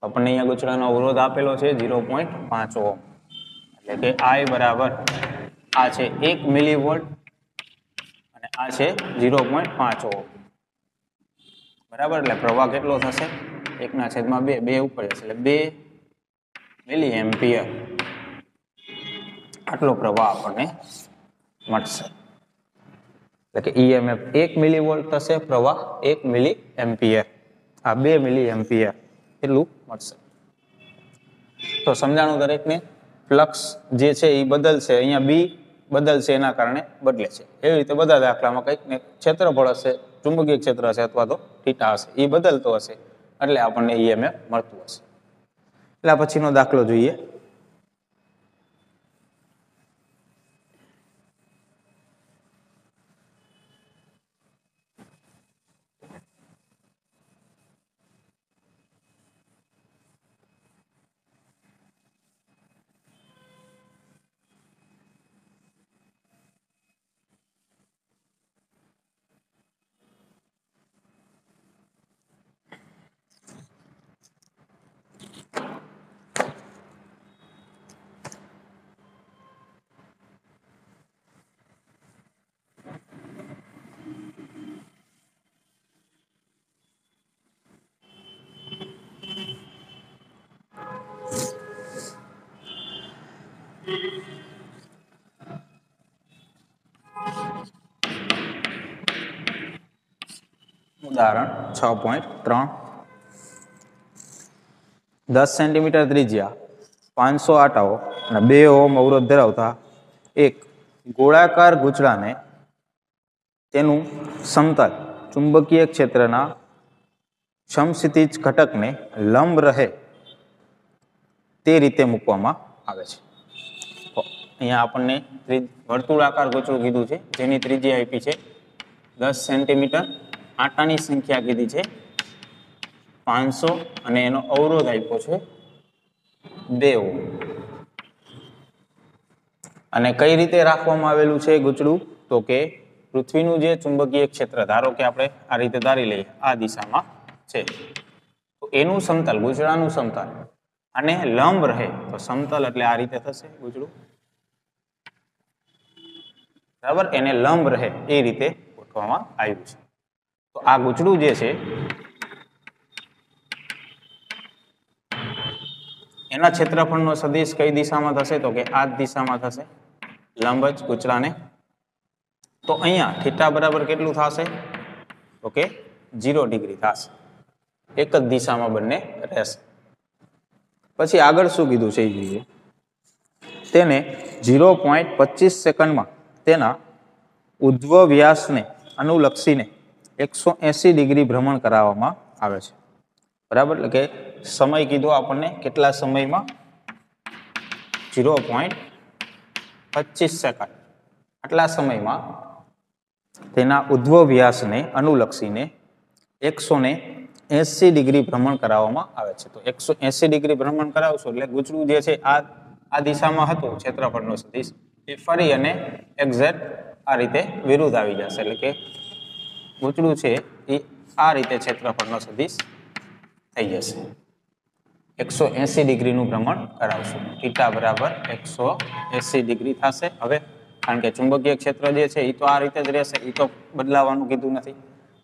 આપણને અહીંયા ગૂંચળાનો અવરોધ આપેલો છે 0.5 ઓહ્મ. એટલે કે I બરાબર આ છે 1 મિલીવોલ્ટ અને આ છે 0.5 ઓહ્મ. બરાબર, એટલે પ્રવાહ કેટલો થશે? 1/2, 2 ઉપર જશે એટલે 2 મિલી એમ્પિયર આટલો પ્રવાહ આપણને મળશે. એટલે કે ઈએમએફ 1 મિલીવોલ્ટ થશે, પ્રવાહ 1 મિલી એમ્પિયર. આ 2 મિલી એમ્પિયર એટલું મળશે. તો સમજાણું દરેકને? ફ્લક્સ જે છે એ બદલશે, અહીંયા બી બદલશે એના કારણે બદલે છે. એવી રીતે બધા દાખલામાં કંઈક ને ક્ષેત્રફળ હશે, ચુંબકીય ક્ષેત્ર હશે અથવા તો થીટા હશે, એ બદલતો હશે એટલે આપણને ઈએમએફ મળતું હશે. એટલે પછીનો દાખલો જોઈએ. ઉદાહરણ 6.3. 10 સેન્ટીમીટર ત્રિજ્યા, 500 આટાઓ અને 2 ઓહ્મ અવરોધ ધરાવતા એક ગોળાકાર ગૂંચળાને તેનું સમતલ ચુંબકીય ક્ષેત્રના સમક્ષિતિજ ઘટકને લંબ રહે તે રીતે મૂકવામાં આવે છે. તો અહીંયા આપણને વર્તુળાકાર ગૂંચળું કીધું છે જેની ત્રિજ્યા આપી છે 10 સેન્ટીમીટર, આટાની સંખ્યા કીધી છે 500 અને એનો અવરોધ આપ્યો છે 2 ઓહ્મ. અને કઈ રીતે રાખવામાં આવેલું છે ગૂંચળું? તો કે પૃથ્વીનું જે ચુંબકીય ક્ષેત્ર, ધારો કે આપણે આ રીતે ધારી લઈએ, આ દિશામાં છે, તો એનું સમતલ, ગૂંચળાનું સમતલ અને લંબ રહે, તો સમતલ એટલે આ રીતે થશે ગૂંચળું, બરાબર, એને લંબ રહે એ રીતે ગોઠવવામાં આવ્યું છે. તો આ ગૂંચળું જે છે એના ક્ષેત્રફળનો સદિશ કઈ દિશામાં થશે? તો કે આ દિશામાં થશે, લંબ જ ગૂંચળાને. તો અહીંયા થીટા બરાબર કેટલું થશે? તો કે 0 ડિગ્રી થશે. એક જ દિશામાં બંને રહેશે. પછી આગળ શું કીધું છે એ જોઈએ. તેને 0.25 સેકન્ડમાં તેના ઉધ્વ વ્યાસને અનુલક્ષીને 180 ડિગ્રી ભ્રમણ કરાવવામાં આવે છે. બરાબર, એટલે કે સમય કીધો આપણને, કેટલા સમયમાં? 0.25 સેકન્ડ. આટલા સમયમાં તેના ઉધ્વ વ્યાસને અનુલક્ષીને 180 ડિગ્રી ભ્રમણ કરાવવામાં આવે છે. તો 180 ડિગ્રી ભ્રમણ કરાવશો એટલે ગૂંચળું જે છે આ દિશામાં હતું ક્ષેત્રફળનો સદિશ, એ ફરી અને એક્ઝેક્ટ આ રીતે વિરુદ્ધ આવી જશે. એટલે કે ગૂંચળું છે એ આ રીતે ક્ષેત્રફળનો સદિશ થઈ જશે. 180 ડિગ્રીનું ભ્રમણ કરાવશું. થીટા બરાબર 180 ડિગ્રી થશે. હવે કારણ કે ચુંબકીય ક્ષેત્ર જે છે એ તો આ રીતે જ રહેશે, એ તો બદલાવાનું કીધું નથી.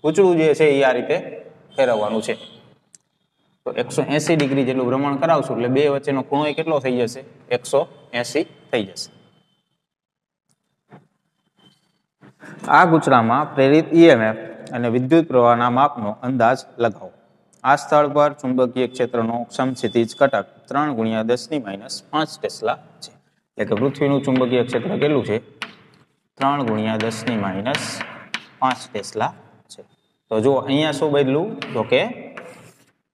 ગૂંચળું જે છે એ આ રીતે ફેરવવાનું છે. તો 180 ડિગ્રી જેટલું ભ્રમણ કરાવશું એટલે બે વચ્ચેનો ખૂણો કેટલો થઈ જશે? 180 થઈ જશે. આ ગૂંચળામાં પ્રેરિત ઈએમએફ અને વિદ્યુત પ્રવાહના માપનો અંદાજ લગાવો. આ સ્થળ પર ચુંબકીય ક્ષેત્રનો સમક્ષિતિજ ઘટક 3 × 10⁻5 ટેસ્લા છે. એટલે કે પૃથ્વીનું ચુંબકીય ક્ષેત્ર કેટલું છે? 3 × 10⁻5 ટેસ્લા છે. તો જો અહીંયા શું બદલું? તો કે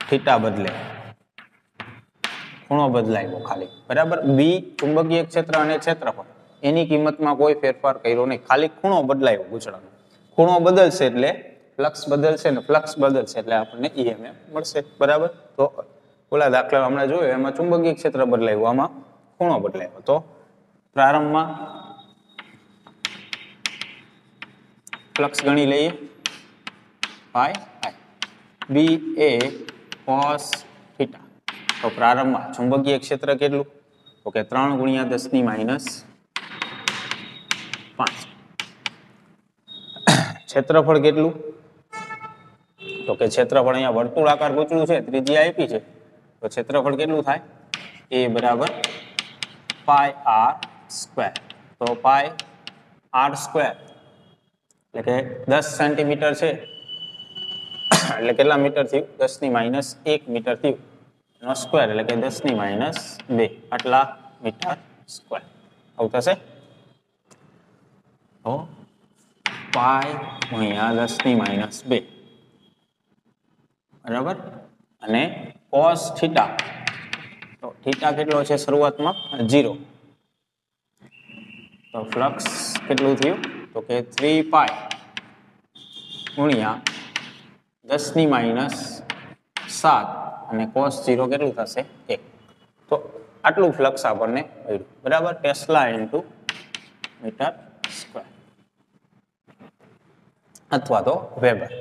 થીટા બદલે, ખૂણો બદલાયો ખાલી, બરાબર. બી ચુંબકીય ક્ષેત્ર અને ક્ષેત્રફળ એની કિંમતમાં કોઈ ફેરફાર કર્યો નહીં, ખાલી ખૂણો બદલાયો ગૂંચળાનો. ખૂણો બદલશે એટલે ફ્લક્સ બદલશે ને ફ્લક્સ બદલશે એટલે આપણને ઈએમએફ મળશે. બરાબર. તો ઓલા દાખલા હમણાં જોયો એમાં ચુંબકીય ક્ષેત્ર બદલાયું, આમાં ખૂણો બદલાયો. તો પ્રારંભમાં ફ્લક્સ ગણી લઈએ પાઈ આઈ. બી એ કોસ થીટા. તો પ્રારંભમાં ચુંબકીય ક્ષેત્ર કેટલું? તો કે 3 ગુણ્યા 10 ની માઇનસ 5. ક્ષેત્રફળ કેટલું? તો કે ક્ષેત્રફળ અહીંયા વર્તુળાકાર ગૂંચળું છે, ત્રિજ્યા આપી છે, તો ક્ષેત્રફળ કેટલું થાય? એ બરાબર પાઈ આર સ્ક્વેર. તો પાઈ આર સ્ક્વેર એટલે કે 10 સેન્ટીમીટર છે એટલે કેટલા મીટર થયું? 10 ની માઇનસ 1 મીટર થયું. એનો સ્ક્વેર એટલે કે 10 ની માઇનસ 2 આટલા મીટર સ્ક્વેર આવું થશે. તો પાઈ ગુણ્યા 10 ની માઇનસ 2 બરાબર. અને કોસ થીટા, તો થીટા કેટલો છે શરૂઆતમાં? 0. તો ફ્લક્સ કેટલું થયું? તો કે 3 પાઈ ગુણ્યા 10 ની માઇનસ 7 અને કોસ 0 કેટલું થશે? 1. તો આટલું ફ્લક્સ આપણને મળ્યું. બરાબર. ટેસ્લા ઇન્ટુ મીટર સ્ક્વેર અથવા તો વેબર.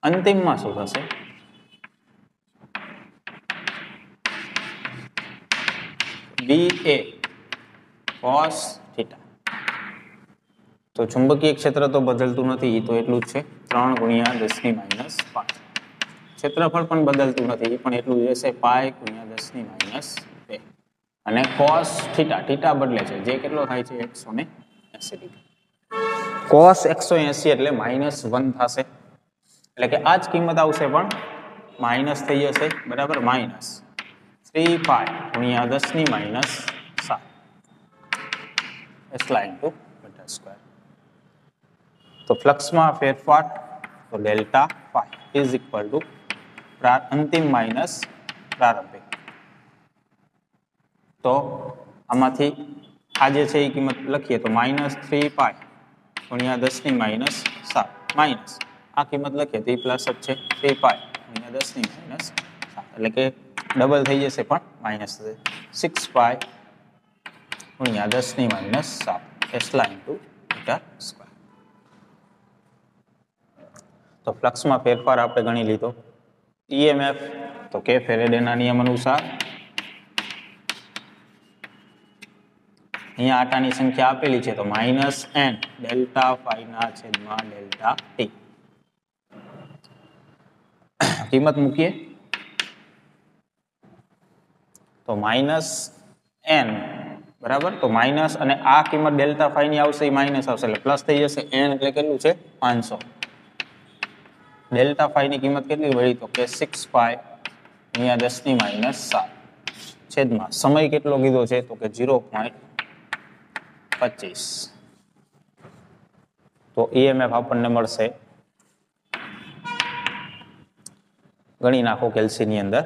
અંતિમમાં શું થશે? બી એ કોસ થીટા. તો ચુંબકીય ક્ષેત્ર તો બદલતું નથી, એ તો એટલું જ છે 3 ગુણ્યા 10 ની માઇનસ 5. ક્ષેત્રફળ પણ બદલતું નથી, એ પણ એટલું જ રહેશે પાઈ ગુણ્યા 10 ની માઇનસ 2. અને કોસ થીટા, થીટા બદલે છે, જે કેટલો થાય છે? 180 ડિગ્રી. કોસ 180 એટલે -1 થશે, એટલે કે આ જ કિંમત આવશે પણ માઇનસ થઈ જશે. બરાબર. માઇનસ 3 પાઈ ગુણ્યા 10 ની minus 7 tesla into metre square. તો ફ્લક્સમાં ફેરફાર તો delta phi is equal to અંતિમ માઇનસ પ્રારંભિક. તો આમાંથી આ જે છે એ કિંમત લખીએ તો -3 પાઈ ગુણ્યા 10 ની માઇનસ 7 માઇનસ આ કિંમત લખીએ તો એ પ્લસ જ છે 3 પાઈ ગુણ્યા 10 ની માઇનસ 7 એટલે કે ડબલ થઈ જશે પણ માઇનસ થશે. 6 પાઈ ગુણ્યા 10 ની minus 7 tesla into metre square. તો ફ્લક્સમાં ફેરફાર આપણે ગણી લીધો. ઈએમએફ તો કે ફેરેડેના નિયમ અનુસાર અહીંયા આટાની સંખ્યા આપેલી છે તો -n ડેલ્ટા ફાઈ ના છેદમાં ડેલ્ટા ટી. કિંમત મૂકીએ તો -n બરાબર. તો માઇનસ અને આ કિંમત ડેલ્ટા ફાઈ ની આવશે, એ માઇનસ આવશે એટલે પ્લસ થઈ જશે. n એટલે કેટલું છે? 500. ડેલ્ટા ફાઈ ની કિંમત કેટલી મળી? તો કે 6 પાઈ ગુણ્યા 10 ની માઇનસ 7 છેદમાં સમય કેટલો કીધો છે? તો કે 0.25. તો ઈએમએફ આપણને મળશે, ગણી નાખો કેલ્સી ની અંદર.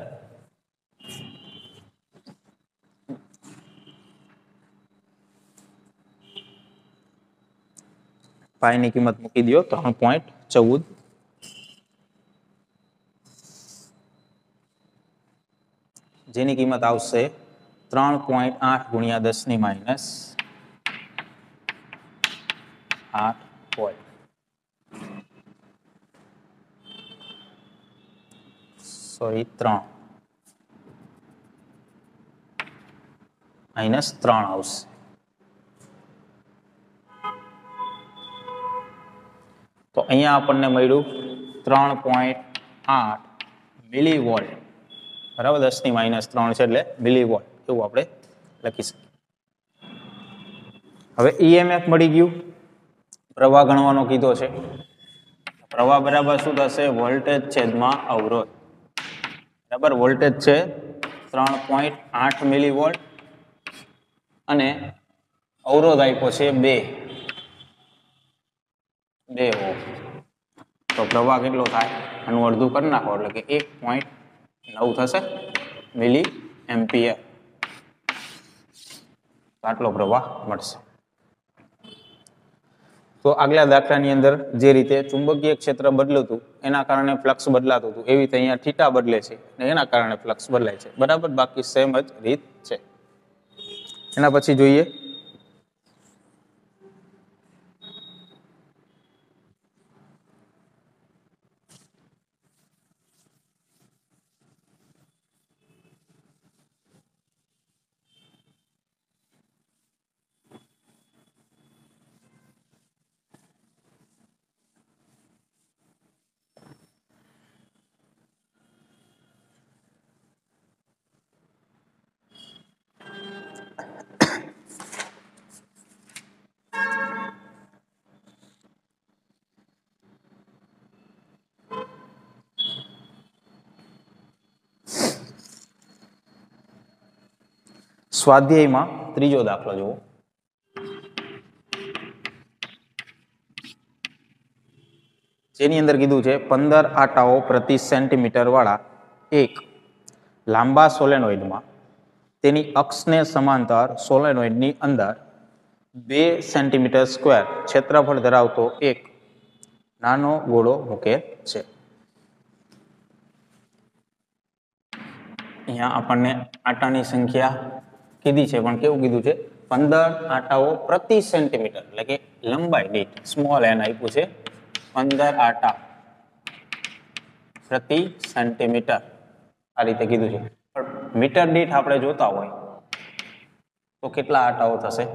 પાઈ ની કિંમત મૂકી દો 3.14. જેની કિંમત આવશે 3.8 ગુણ્યા 10 ની માઇનસ 8 સોરી 3 -3 આવશે. તો અહીંયા આપણને મળ્યું 3.8 મિલીવોલ્ટ. બરાબર. 10 ની માઇનસ 3 છે એટલે મિલીવોલ્ટ એવું આપણે લખી શકીએ. હવે ઈએમએફ મળી ગયું. પ્રવાહ ગણવાનો કીધો છે. પ્રવાહ બરાબર શું થશે? વોલ્ટેજ છેદમાં અવરોધ. બરાબર. વોલ્ટેજ છે 3.8 મિલીવોલ્ટ અને અવરોધ આપ્યો છે 2 ઓહ્મ. તો પ્રવાહ કેટલો થાય? આનું અડધું કરી નાખો એટલે કે 1.9 થશે મિલી એમ્પિયર. આટલો પ્રવાહ મળશે. તો આગલા દાખલાની અંદર જે રીતે ચુંબકીય ક્ષેત્ર બદલું હતું એના કારણે ફ્લક્સ બદલાતું હતું, એવી રીતે અહીંયા થીટા બદલે છે અને એના કારણે ફ્લક્સ બદલાય છે. બરાબર, બાકી સેમ જ રીત છે. એના પછી જોઈએ સ્વાધ્યાયમાં ત્રીજો દાખલો જુઓ. જેની અંદર કીધું છે 15 આટાઓ પ્રતિ સેન્ટીમીટર વાળા એક લાંબા સોલેનોઇડમાં તેની અક્ષને સમાંતર સોલેનોઇડની અંદર 2 સેન્ટીમીટર સ્ક્વેર ક્ષેત્રફળ ધરાવતો એક નાનો ગોળો મૂકે છે. અહીંયા આપણને આટાની સંખ્યા કીધી છે, પણ કેવું કીધું છે? 15 આટાઓ પ્રતિ સેન્ટીમીટર, એટલે કે લંબાઈ દીઠ સ્મોલ એન આપ્યું છે. 15 આટા પ્રતિ સેન્ટીમીટર આ રીતે કીધું છે. પણ મીટર દીઠ આપણે જોતા હોય તો કેટલા આટાઓ થશે?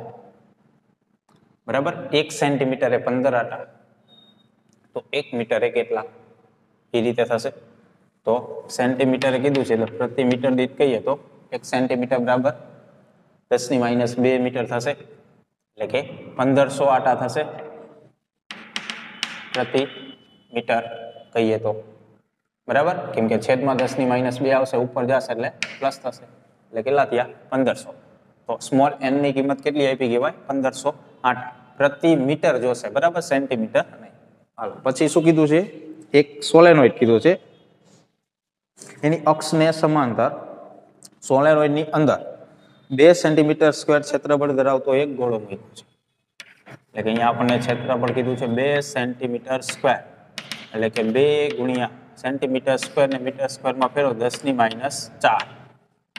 બરાબર, 1 સેન્ટીમીટરે 15 આટા, તો 1 મીટરે કેટલા? એ રીતે થશે. તો સેન્ટીમીટરે કીધું છે એટલે પ્રતિ મીટર દીઠ કહીએ તો 1 સેન્ટીમીટર બરાબર 10⁻² મીટર થશે, એટલે કે 1500 આટા થશે પ્રતિ મીટર કહીએ તો. બરાબર, કેમ કે છેદમાં 10⁻² આવશે, ઉપર જશે એટલે પ્લસ થશે, એટલે કેટલા થયા? 1500. તો સ્મોલ એન ની કિંમત કેટલી આપી કહેવાય? 1500 આટા પ્રતિ મીટર જોશે. બરાબર, સેન્ટીમીટર નહીં. હાલો, પછી શું કીધું છે? એક સોલેનોઇડ કીધું છે, એની અક્ષને સમાંતર સોલેનોઇડની અંદર 2 સેન્ટીમીટર સ્ક્વેર ક્ષેત્રફળ ધરાવતો એક ગોળો મૂક્યો છે. એટલે કે અહીંયા આપણને ક્ષેત્રફળ કીધું છે 2 સેન્ટીમીટર સ્ક્વેર, એટલે કે 2 ગુણ્યા સેન્ટીમીટર સ્ક્વેર ને મીટર સ્ક્વેરમાં ફેરવો 10⁻⁴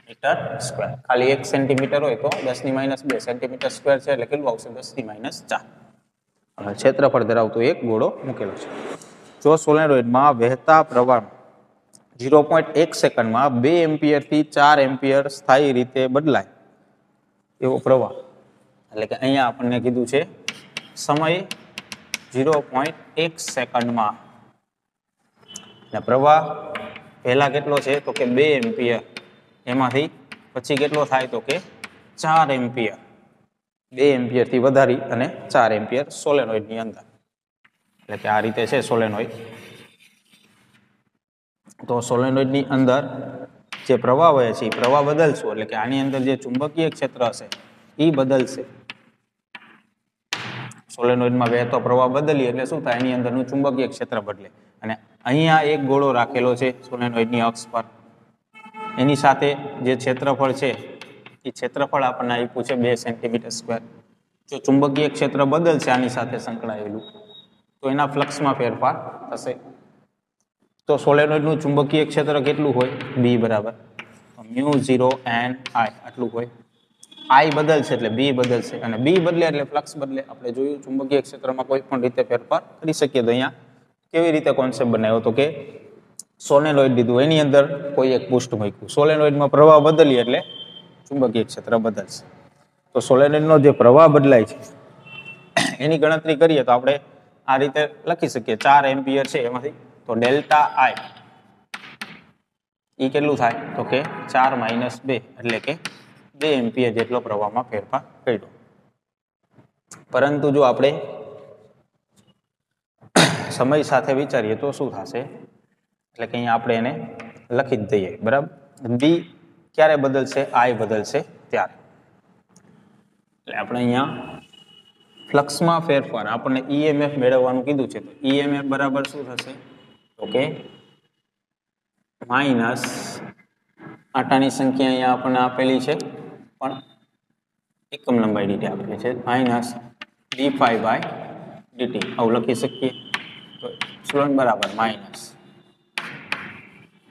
મીટર સ્ક્વેર. ખાલી 1 સેન્ટીમીટર હોય તો 10⁻² સેન્ટીમીટર સ્ક્વેર છે, એટલે કેટલું આવશે? 10⁻⁴. હવે ક્ષેત્રફળ ધરાવતો એક ગોળો મૂકેલો છે. જો સોલેનોઇડમાં વહેતા પ્રવાહમાં 0.1 સેકન્ડમાં 2 એમ્પિયરથી 4 એમ્પિયર સ્થાયી રીતે બદલાય એવો પ્રવાહ, એટલે કે અહીંયા આપણને કીધું છે સમય 0.1 સેકન્ડમાં, અને પ્રવાહ પહેલા કેટલો છે? તો કે 2 એમ્પિયર, એમાંથી પછી કેટલો થાય? તો કે 4 એમ્પિયર. 2 એમ્પિયરથી વધારી અને 4 એમ્પિયર સોલેનોઇડની અંદર, એટલે કે આ રીતે છે સોલેનોઇડ. તો સોલેનોઇડની અંદર જે પ્રવાહ વહે છે એ પ્રવાહ બદલશું, એટલે કે આની અંદર જે ચુંબકીય ક્ષેત્ર હશે એ બદલશે. સોલેનોઇડમાં વહેતો પ્રવાહ બદલીએ એટલે શું થાય? એની અંદરનું ચુંબકીય ક્ષેત્ર બદલે. અને અહીંયા એક ગોળો રાખેલો છે સોલેનોઇડની અક્ષ પર, એની સાથે જે ક્ષેત્રફળ છે એ ક્ષેત્રફળ આપણને આપ્યું છે 2 સેન્ટીમીટર સ્ક્વેર. જો ચુંબકીય ક્ષેત્ર બદલશે આની સાથે સંકળાયેલું, તો એના ફ્લક્સમાં ફેરફાર થશે. તો સોલેનોઇડનું ચુંબકીય ક્ષેત્ર કેટલું હોય? B બરાબર μ0 n I આટલું હોય. I બદલશે એટલે B બદલશે, અને B બદલે એટલે ફ્લક્સ બદલે. આપણે જોયું ચુંબકીય ક્ષેત્રમાં કોઈ પણ રીતે ફેરફાર કરી શકીએ. તો અહીંયા કેવી રીતે કોન્સેપ્ટ બનાવ્યો? તો કે સોલેનોઇડ લીધું, એની અંદર કોઈ એક પૃષ્ઠ મૂક્યું, સોલેનોઇડમાં પ્રવાહ બદલીએ એટલે ચુંબકીય ક્ષેત્ર બદલશે. તો સોલેનોઇડનો જે પ્રવાહ બદલાય છે એની ગણતરી કરીએ તો આપણે આ રીતે લખી શકીએ. 4 એમ્પિયર છે એમાંથી, તો ડેલ્ટા I એ કેટલું થાય? તો કે 4 - 2, એટલે કે 2 એમ્પિયર જેટલો પ્રવાહમાં ફેરફાર કર્યો. પરંતુ જો આપણે સમય સાથે વિચારીએ તો શું થશે? એટલે કે અહીંયા આપણે એને લખી જ દઈએ. બરાબર, B ક્યારે બદલશે? I બદલશે ત્યારે. એટલે આપણે અહીંયા ફ્લક્સમાં ફેરફાર, આપણને EMF મેળવવાનું કીધું છે. તો EMF બરાબર શું થશે? તો કે માઇનસ આટાની સંખ્યા અહીંયા આપણને આપેલી છે, પણ એકમ લંબાઈ દીઠ આપેલી છે, -dϕ/dt. dt આવું લખી શકીએ. તો એપ્સિલોન બરાબર માઇનસ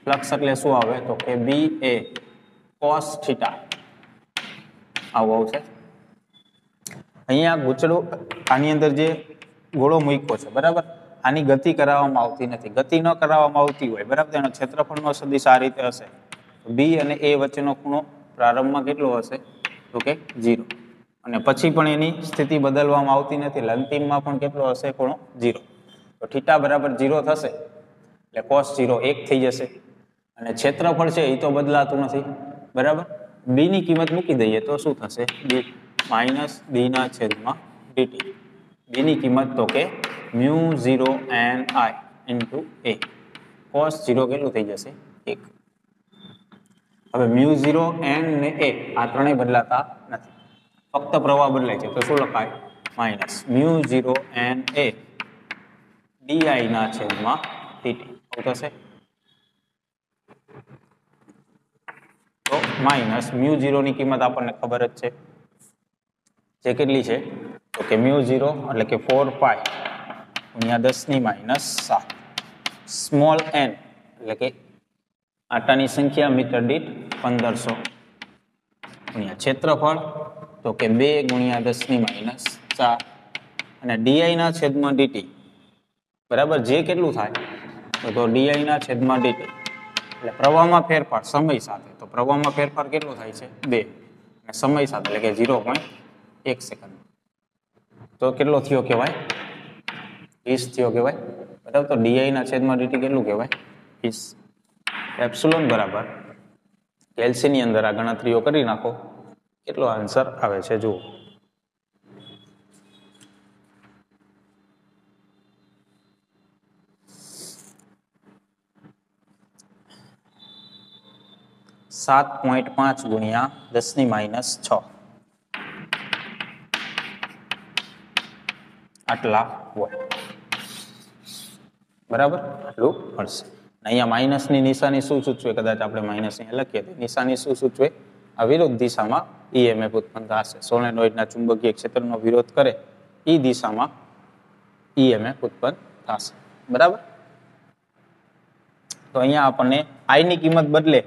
ફ્લક્સ એટલે શું આવે તો કે b એ cos થીટા આવું આવશે. અહીંયા ગૂંચળું આની અંદર જે ગોળો મૂક્યો છે બરાબર, આની ગતિ કરાવવામાં આવતી નથી. ગતિ ન કરાવવામાં આવતી હોય બરાબર, એનો ક્ષેત્રફળનો સદિશ આ રીતે હશે. બી અને એ વચ્ચેનો ખૂણો પ્રારંભમાં કેટલો હશે તો કે 0, અને પછી પણ એની સ્થિતિ બદલવામાં આવતી નથી એટલે અંતિમમાં પણ કેટલો હશે ખૂણો 0. તો થીટા બરાબર 0 થશે એટલે cos 0 1 થઈ જશે. અને ક્ષેત્રફળ છે એ તો બદલાતું નથી બરાબર. બી ની કિંમત મૂકી દઈએ તો શું થશે, બી માઇનસ બી ના છેદમાં ડીટી. બી ની કિંમત તો કે μ0 n I into A. cos 0 કેટલું થઈ જશે 1. હવે μ0 n ને a આ ત્રણેય બદલાતા નથી, ફક્ત પ્રવાહ બદલાય છે તો શું લખાય માઇનસ μ0 n a di ના છેદમાં dt આવું થશે. તો માઇનસ μ0 ની કિંમત આપણને ખબર જ છે, જે કેટલી છે તો કે μ0 એટલે કે 4 પાઈ ગુણ્યા 10 ની માઇનસ 7 સ્મોલ n એટલે કે આટાની સંખ્યા મીટર દીઠ 1500 ગુણ્યા ક્ષેત્રફળ તો કે 2 ગુણ્યા 10 ની માઇનસ 4 અને ડી ના છેદમાં dt બરાબર. જે કેટલું થાય તો ડી ના છેદમાં dt એટલે પ્રવાહમાં ફેરફાર સમય સાથે, તો પ્રવાહમાં ફેરફાર કેટલો થાય છે 2 અને સમય સાથે એટલે કે 0.1 સેકન્ડ. તો કેટલો થયો કહેવાય 20 થયો કહેવાય બરાબર. તો ડી ના છેદમાં dt કેટલું કહેવાય 20. એપ્સિલોન બરાબર કેલ્સી ની અંદર આ ગણતરીઓ કરી નાખો, કેટલો આન્સર આવે છે જુઓ. .5 ગુણ્યા 10 ની માઇનસ 6 આટલા હોય બરાબર, આટલું મળશે. અહીંયા માઇનસની નિશાની શું સૂચવે, કદાચ આપણે માઇનસ અહીંયા લખીએ તો નિશાની શું સૂચવે, આ વિરુદ્ધ દિશામાં ઈએમએફ ઉત્પન્ન થશે. સોલેનોઇડના ચુંબકીય ક્ષેત્રનો વિરોધ કરે એ દિશામાં ઈએમએફ ઉત્પન્ન થશે બરાબર. તો અહીંયા આપણને આઈ ની કિંમત બદલે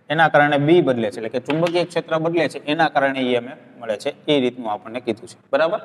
એના કારણે બી બદલે છે, એટલે કે ચુંબકીય ક્ષેત્ર બદલે છે એના કારણે ઈએમએફ મળે છે, એ રીતનું આપણને કીધું છે બરાબર.